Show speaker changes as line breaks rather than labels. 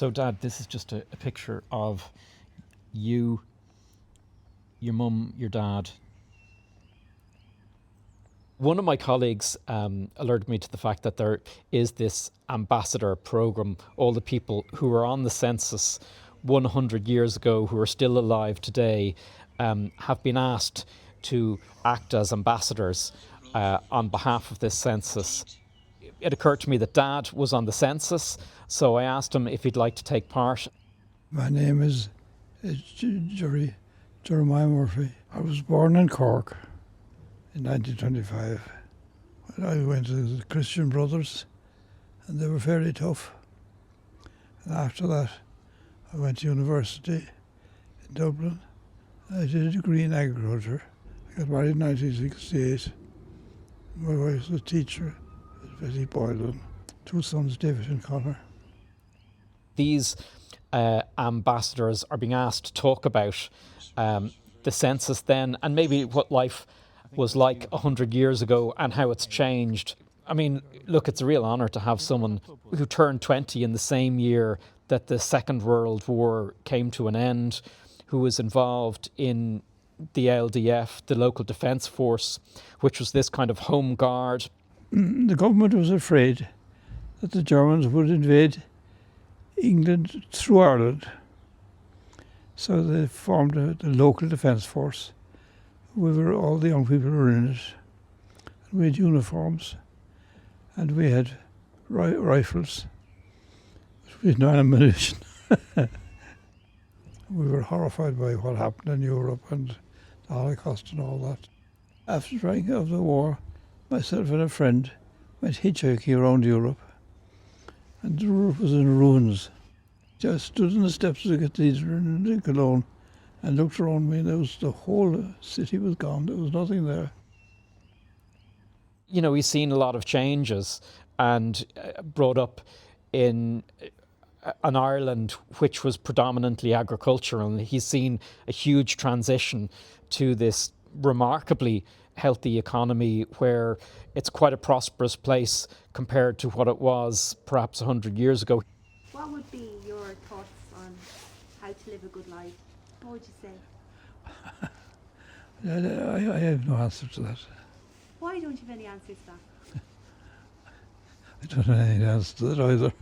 So, Dad, this is just a picture of you, your mum, your dad. One of my colleagues alerted me to the fact that there is this ambassador program. All the people who were on the census 100 years ago, who are still alive today, have been asked to act as ambassadors on behalf of this census. It occurred to me that Dad was on the census, so I asked him if he'd like to take part.
My name is Jeremiah Murphy. I was born in Cork in 1925. I went to the Christian Brothers, and they were fairly tough. And after that, I went to university in Dublin. I did a degree in agriculture. I got married in 1968. My wife was a teacher at Betty Boylan. Two sons, David and Connor.
These ambassadors are being asked to talk about the census then, and maybe what life was like 100 years ago and how it's changed. I mean, look, it's a real honour to have someone who turned 20 in the same year that the Second World War came to an end, who was involved in the LDF, the local defence force, which was this kind of home guard.
The government was afraid that the Germans would invade England through Ireland. So they formed the local defence force. All the young people were in it. And we had uniforms, and we had rifles. We had no ammunition. We were horrified by what happened in Europe and the Holocaust and all that. After the breaking of the war, myself and a friend went hitchhiking around Europe, and Europe was in ruins. Just stood on the steps of the cathedral in Cologne and looked around me, and the whole city was gone. There was nothing there.
You know, he's seen a lot of changes and brought up in an Ireland which was predominantly agricultural. He's seen a huge transition to this remarkably healthy economy where it's quite a prosperous place compared to what it was perhaps 100 years ago.
What would be your thoughts on how to live a good life? What would you say?
I have no answer to that.
Why don't you have any answers to that?
I don't have any answer to that either.